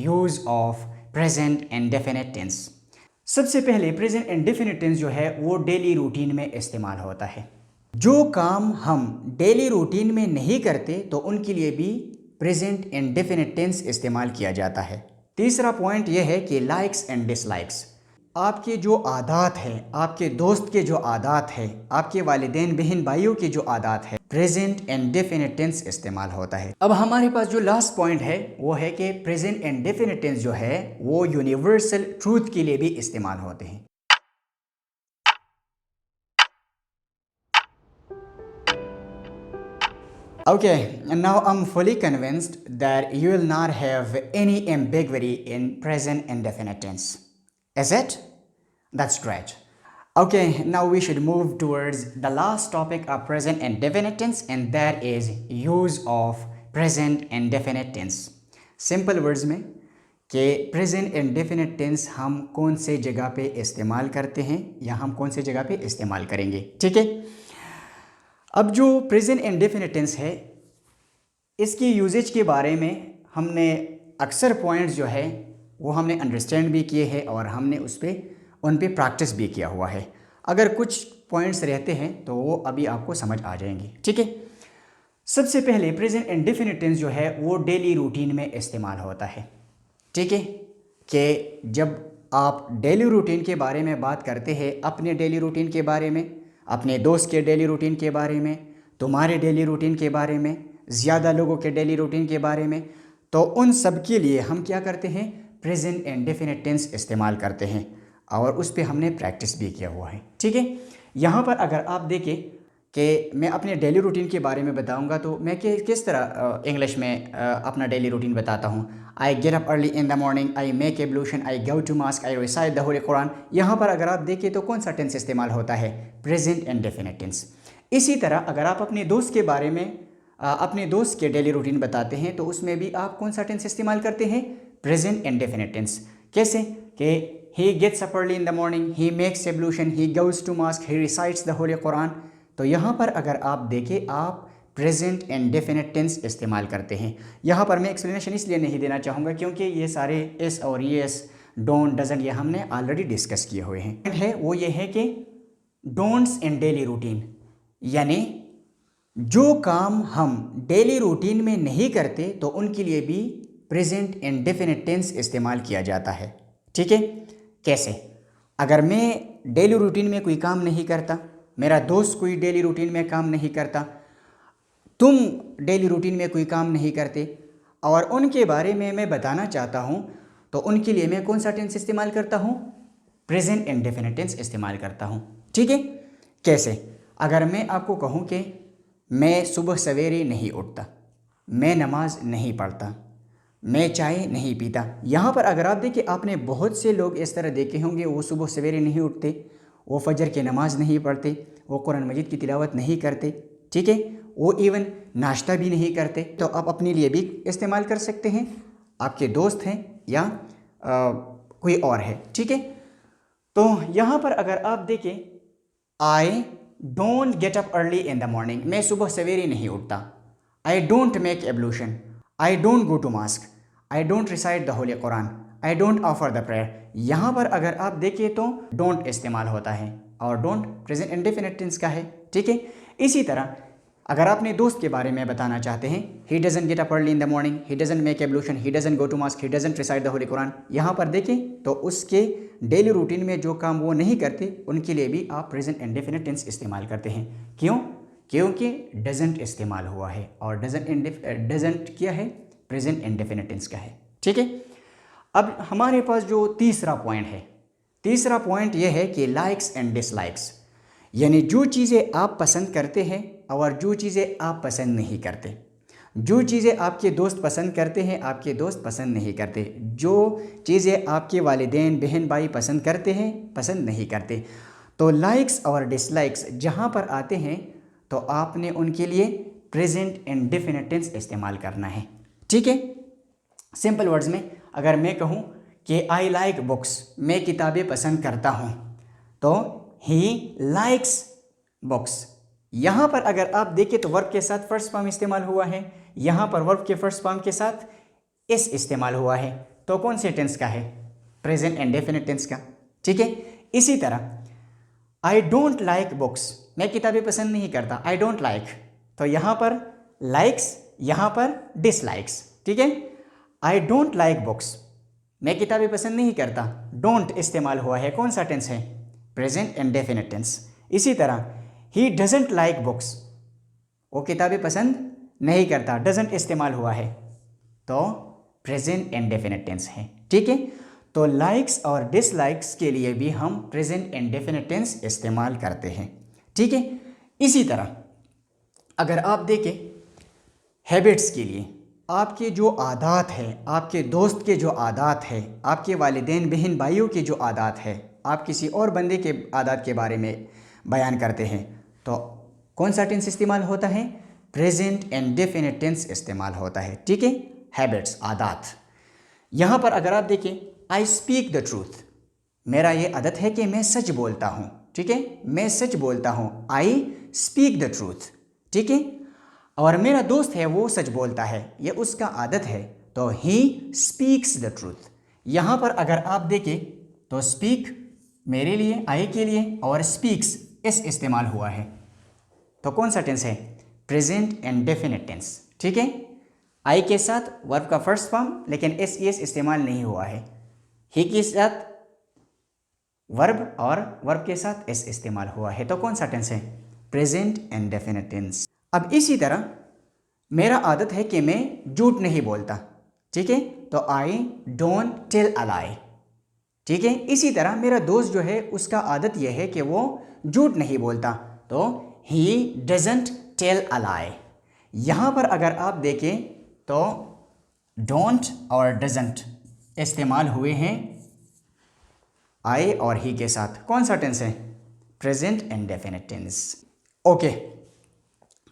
Use of present indefinite tense. सबसे पहले present indefinite tense जो है वो डेली रूटीन में इस्तेमाल होता है। जो काम हम डेली रूटीन में नहीं करते तो उनके लिए भी प्रेजेंट इंडेफिनिट टेंस इस्तेमाल किया जाता है। तीसरा पॉइंट यह है कि लाइक्स एंड डिसलाइक्स, आपके जो आदात हैं, आपके दोस्त के जो आदात है, आपके वालिदैन बहन भाइयों के जो आदात है, प्रेजेंट इंडेफिनिट टेंस इस्तेमाल होता है। अब हमारे पास जो लास्ट पॉइंट है वो है कि प्रेजेंट इंडेफिनिट टेंस जो है वो यूनिवर्सल ट्रूथ के लिए भी इस्तेमाल होते हैं। Okay, now I'm fully convinced that you will not have any ambiguity in present indefinite tense. Is it? That's great. Okay, now we should move towards the last topic of present indefinite tense, and that is use of present indefinite tense. Simple words में कि present indefinite tense हम कौन से जगह पे इस्तेमाल करते हैं या हम कौन से जगह पे इस्तेमाल करेंगे, ठीक है। अब जो प्रेजेंट इंडेफिनिट टेंस है इसकी यूजेज के बारे में हमने अक्सर पॉइंट्स जो है वो हमने अंडरस्टैंड भी किए हैं और हमने उन पे प्रैक्टिस भी किया हुआ है। अगर कुछ पॉइंट्स रहते हैं तो वो अभी आपको समझ आ जाएंगे, ठीक है। सबसे पहले प्रेजेंट इंडेफिनिट टेंस जो है वो डेली रूटीन में इस्तेमाल होता है, ठीक है। कि जब आप डेली रूटीन के बारे में बात करते हैं, अपने डेली रूटीन के बारे में, अपने दोस्त के डेली रूटीन के बारे में, तुम्हारे डेली रूटीन के बारे में, ज़्यादा लोगों के डेली रूटीन के बारे में, तो उन सब के लिए हम क्या करते हैं, प्रेजेंट इंडेफिनिट टेंस इस्तेमाल करते हैं और उस पर हमने प्रैक्टिस भी किया हुआ है, ठीक है। यहाँ पर अगर आप देखें कि मैं अपने डेली रूटीन के बारे में बताऊंगा तो मैं किस तरह इंग्लिश में अपना डेली रूटीन बताता हूँ। I get up early in the morning, I make ablution, I go to mosque, I recite the holy Quran. यहाँ पर अगर आप देखें तो कौन सा टेंस इस्तेमाल होता है, प्रेजेंट इंडेफिनिट टेंस। इसी तरह अगर आप अपने दोस्त के बारे में अपने दोस्त के डेली रूटीन बताते हैं तो उसमें भी आप कौन सा टेंस इस्तेमाल करते हैं, प्रेजेंट इंडेफिनिट टेंस। कैसे कि he gets up early in the morning, he makes ablution, he goes to mosque, he recites the holy Quran. तो यहाँ पर अगर आप देखें आप प्रेजेंट इंडेफिनिट टेंस इस्तेमाल करते हैं। यहाँ पर मैं एक्सप्लेनेशन इसलिए नहीं देना चाहूँगा क्योंकि ये सारे एस और येस, डोंट, डजंट, ये हमने ऑलरेडी डिस्कस किए हुए हैं। वो ये है कि डोंट्स इन डेली रूटीन, यानी जो काम हम डेली रूटीन में नहीं करते तो उनके लिए भी प्रेजेंट इंडेफिनिट टेंस इस्तेमाल किया जाता है, ठीक है। कैसे, अगर मैं डेली रूटीन में कोई काम नहीं करता, मेरा दोस्त कोई डेली रूटीन में काम नहीं करता, तुम डेली रूटीन में कोई काम नहीं करते और उनके बारे में मैं बताना चाहता हूँ तो उनके लिए मैं कौन सा टेंस इस्तेमाल करता हूँ, प्रेजेंट इंडेफिनिट टेंस इस्तेमाल करता हूँ, ठीक है। कैसे, अगर मैं आपको कहूँ कि मैं सुबह सवेरे नहीं उठता, मैं नमाज नहीं पढ़ता, मैं चाय नहीं पीता। यहाँ पर अगर आप देखिए आपने बहुत से लोग इस तरह देखे होंगे, वो सुबह सवेरे नहीं उठते, वो फजर की नमाज नहीं पढ़ते, वो कुरान मजीद की तिलावत नहीं करते, ठीक है, वो इवन नाश्ता भी नहीं करते। तो आप अपने लिए भी इस्तेमाल कर सकते हैं, आपके दोस्त हैं या कोई और है, ठीक है। तो यहाँ पर अगर आप देखें, I don't get up early in the morning, मैं सुबह सवेरे नहीं उठता। I don't make ablution, I don't go to mosque, I don't recite the holy Quran, I don't offer the prayer. यहाँ पर अगर आप देखिए तो डोंट इस्तेमाल होता है और डोंट प्रेजेंट इंडेफिनिट टेंस का है, ठीक है। इसी तरह अगर अपने दोस्त के बारे में बताना चाहते हैं, he doesn't get up early in the morning, he doesn't make ablution, he doesn't go to mosque, he doesn't recite the holy Quran. यहाँ पर देखें तो उसके डेली रूटीन में जो काम वो नहीं करते उनके लिए भी आप प्रेजेंट इंडेफिनिट टेंस इस्तेमाल करते हैं। क्यों? क्योंकि डजंट इस्तेमाल हुआ है और डजंट क्या है, प्रेजेंट इंडेफिनिट टेंस का है, ठीक है। अब हमारे पास जो तीसरा पॉइंट है, तीसरा पॉइंट यह है कि लाइक्स एंड डिसलाइक्स, यानी जो चीज़ें आप पसंद करते हैं और जो चीज़ें आप पसंद नहीं करते। जो चीज़ें आपके दोस्त पसंद करते हैं आपके दोस्त पसंद नहीं करते, जो चीज़ें आपके वालिदैन बहन भाई पसंद करते हैं पसंद नहीं करते। तो लाइक्स और डिसलाइक्स जहाँ पर आते हैं तो आपने उनके लिए प्रेजेंट इंडेफिनिट टेंस इस्तेमाल करना है, ठीक है। सिंपल वर्ड्स में अगर मैं कहूँ कि आई लाइक बुक्स, मैं किताबें पसंद करता हूँ, तो ही लाइक्स बुक्स। यहाँ पर अगर आप देखें तो वर्ब के साथ फर्स्ट फॉर्म इस्तेमाल हुआ है, यहाँ पर वर्ब के फर्स्ट फॉर्म के साथ इस इस्तेमाल हुआ है। तो कौन से टेंस का है? प्रेजेंट इंडेफिनिट टेंस का। ठीक है, इसी तरह आई डोंट लाइक बुक्स, मैं किताबें पसंद नहीं करता, आई डोंट लाइक, तो यहाँ पर लाइक्स, यहाँ पर डिसलाइक्स। ठीक है, आई डोंट लाइक बुक्स, मैं किताबें पसंद नहीं करता, डोंट इस्तेमाल हुआ है, कौन सा टेंस है? Present indefinite tense. इसी तरह ही डजंट लाइक बुक्स, वो किताबें पसंद नहीं करता, डजंट इस्तेमाल हुआ है, तो प्रेजेंट इंडेफिनिट टेंस है। ठीक है, तो लाइक्स और डिसलाइक्स के लिए भी हम प्रेजेंट इंडेफिनिट टेंस इस्तेमाल करते हैं। ठीक है, इसी तरह अगर आप देखें हैबिट्स के लिए, आपके जो आदत है, आपके दोस्त के जो आदत है, आपके वालिदैन बहन भाइयों के जो आदत है, आप किसी और बंदे के आदत के बारे में बयान करते हैं, तो कौन सा टेंस इस्तेमाल होता है? प्रेजेंट इंडेफिनिट टेंस इस्तेमाल होता है। ठीक है, हैबिट्स, आदत। यहाँ पर अगर आप देखें आई स्पीक द ट्रूथ, मेरा ये आदत है कि मैं सच बोलता हूँ। ठीक है, मैं सच बोलता हूँ, आई स्पीक द ट्रूथ। ठीक है, और मेरा दोस्त है वो सच बोलता है, ये उसका आदत है, तो ही स्पीक्स द ट्रूथ। यहाँ पर अगर आप देखें तो स्पीक मेरे लिए, आई के लिए, और स्पीक्स एस इस्तेमाल हुआ है, तो कौन सा टेंस है? Present indefinite tense. ठीक है, आई के साथ वर्ब का फर्स्ट फॉर्म, लेकिन एस इस्तेमाल नहीं हुआ है। ही के साथ वर्ब और वर्ब के साथ एस इस्तेमाल हुआ है, तो कौन सा टेंस है? Present indefinite tense. अब इसी तरह मेरा आदत है कि मैं झूठ नहीं बोलता। ठीक है, तो आई डोंट टेल अ लाई। ठीक है, इसी तरह मेरा दोस्त जो है उसका आदत यह है कि वो झूठ नहीं बोलता, तो ही डजंट टेल अ लाई। यहाँ पर अगर आप देखें तो डोंट और डजंट इस्तेमाल हुए हैं आई और ही के साथ, कौन सा टेंस है? Present indefinite tense. ओके,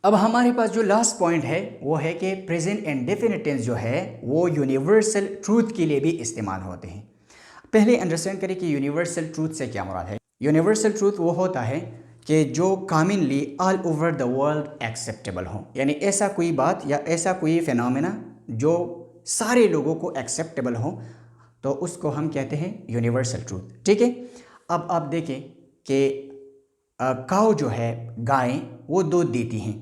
अब हमारे पास जो लास्ट पॉइंट है वो है कि प्रेजेंट इंडेफिनिट टेंस जो है वो यूनिवर्सल ट्रूथ के लिए भी इस्तेमाल होते हैं। पहले अंडरस्टैंड करें कि यूनिवर्सल ट्रूथ से क्या मुराद है। यूनिवर्सल ट्रूथ वो होता है कि जो commonly all over the world acceptable हो, यानी ऐसा कोई बात या ऐसा कोई फिनोमेना जो सारे लोगों को एक्सेप्टेबल हो, तो उसको हम कहते हैं यूनिवर्सल ट्रूथ। ठीक है, अब आप देखें कि काऊ जो है, गाय, वो दूध देती हैं,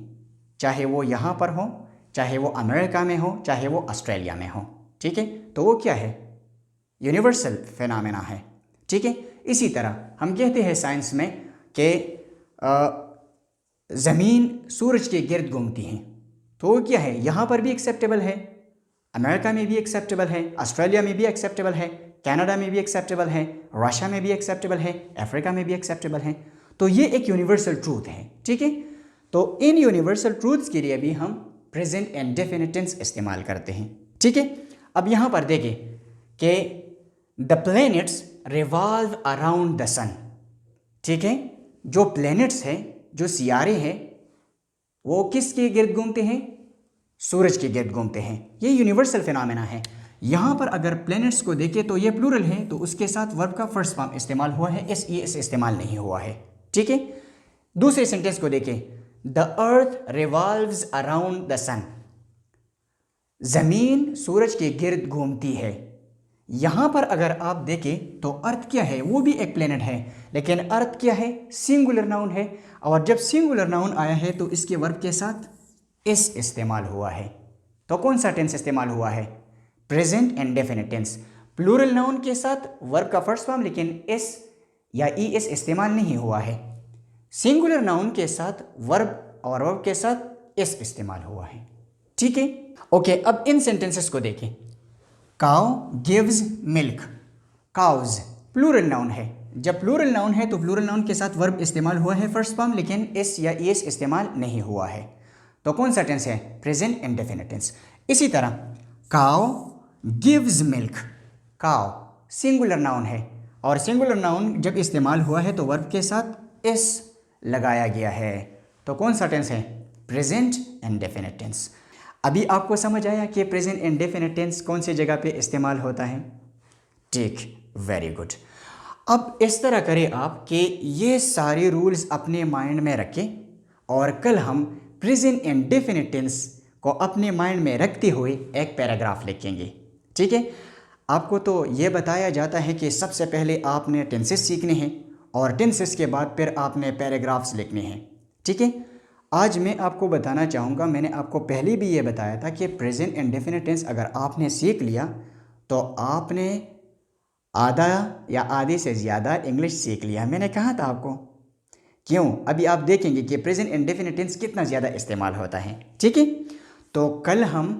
चाहे वो यहाँ पर हो, चाहे वो अमेरिका में हो, चाहे वो ऑस्ट्रेलिया में हो। ठीक है, तो वो क्या है? यूनिवर्सल फिनोमेना है। ठीक है, इसी तरह हम कहते हैं साइंस में कि ज़मीन सूरज के गिर्द घूमती हैं, तो वो क्या है? यहाँ पर भी एक्सेप्टेबल है, अमेरिका में भी एक्सेप्टेबल है, ऑस्ट्रेलिया में भी एक्सेप्टेबल है, कनाडा में भी एक्सेप्टेबल है, रशिया में भी एक्सेप्टेबल है, अफ्रीका में भी एक्सेप्टेबल है। तो ये एक यूनिवर्सल ट्रूथ है। ठीक है, तो इन यूनिवर्सल ट्रूथ्स के लिए भी हम प्रेजेंट इंडेफिनिट टेंस इस्तेमाल करते हैं। ठीक है, अब यहाँ पर देखें कि the planets revolve around the sun. ठीक है, जो प्लैनेट्स हैं, जो सियारे हैं, वो किसके गिर्द घूमते हैं? सूरज के गिर्द घूमते हैं। ये यूनिवर्सल फिनोमेना है। यहाँ पर अगर प्लैनेट्स को देखें तो ये प्लूरल है, तो उसके साथ वर्ब का फर्स्ट फॉर्म इस्तेमाल हुआ है, एस इस्तेमाल नहीं हुआ है। ठीक है, दूसरे सेंटेंस को देखें, the earth revolves around the sun, जमीन सूरज के गिर्द घूमती है। यहाँ पर अगर आप देखें तो अर्थ क्या है? वो भी एक प्लेनेट है, लेकिन अर्थ क्या है? सिंगुलर नाउन है, और जब सिंगुलर नाउन आया है तो इसके वर्ब के साथ एस इस्तेमाल हुआ है, तो कौन सा टेंस इस्तेमाल हुआ है? Present indefinite tense. Plural noun के साथ वर्ब का फर्स्ट फॉर्म, लेकिन एस या ई एस इस्तेमाल नहीं हुआ है। सिंगुलर नाउन के साथ वर्ब और वर्ब के साथ एस इस्तेमाल हुआ है। ठीक है, ओके, अब इन सेंटेंसेस को देखें। Cow gives milk, cows plural noun है। जब प्लूरल नाउन है तो प्लूरल नाउन के साथ वर्ब इस्तेमाल हुआ है फर्स्ट फॉर्म, लेकिन एस या एस इस्तेमाल नहीं हुआ है, तो कौन सा टेंस है? Present indefinite tense. इसी तरह cow gives milk, cow singular noun है, और सिंगुलर नाउन जब इस्तेमाल हुआ है तो वर्ब के साथ एस लगाया गया है, तो कौन सा टेंस है? Present indefinite tense. अभी आपको समझ आया कि प्रेजेंट इंडेफिनिट टेंस कौन सी जगह पे इस्तेमाल होता है? ठीक, वेरी गुड। अब इस तरह करें आप कि ये सारे रूल्स अपने माइंड में रखें, और कल हम प्रेजेंट इंडेफिनिट टेंस को अपने माइंड में रखते हुए एक पैराग्राफ लिखेंगे। ठीक है, आपको तो ये बताया जाता है कि सबसे पहले आपने टेंसेस सीखने हैं और टेंसेस के बाद फिर आपने पैराग्राफ्स लिखने हैं। ठीक है, आज मैं आपको बताना चाहूँगा, मैंने आपको पहले भी ये बताया था कि प्रेजेंट इंडेफिनिट टेंस अगर आपने सीख लिया तो आपने आधा या आधे से ज़्यादा इंग्लिश सीख लिया। मैंने कहा था आपको, क्यों? अभी आप देखेंगे कि प्रेजेंट इंडेफिनिट टेंस कितना ज़्यादा इस्तेमाल होता है। ठीक है, तो कल हम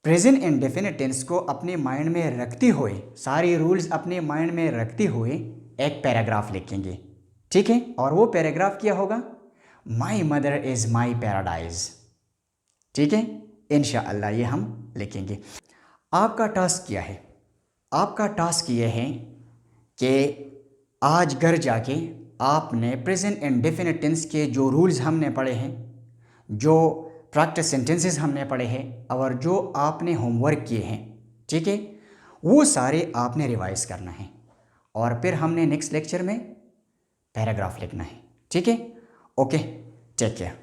प्रेजेंट इंडेफिनिट टेंस को अपने माइंड में रखते हुए, सारे रूल्स अपने माइंड में रखते हुए एक पैराग्राफ लिखेंगे। ठीक है, और वो पैराग्राफ क्या होगा? My mother is my paradise. ठीक है, इंशाअल्लाह ये हम लिखेंगे। आपका टास्क क्या है? आपका टास्क ये है कि आज घर जाके आपने प्रेजेंट इंडेफिनिट टेंस के जो रूल्स हमने पढ़े हैं, जो प्रैक्टिस सेंटेंसेस हमने पढ़े हैं और जो आपने होमवर्क किए हैं, ठीक है, वो सारे आपने रिवाइज करना है और फिर हमने नेक्स्ट लेक्चर में पैराग्राफ लिखना है। ठीक है, ओके, टेक केयर।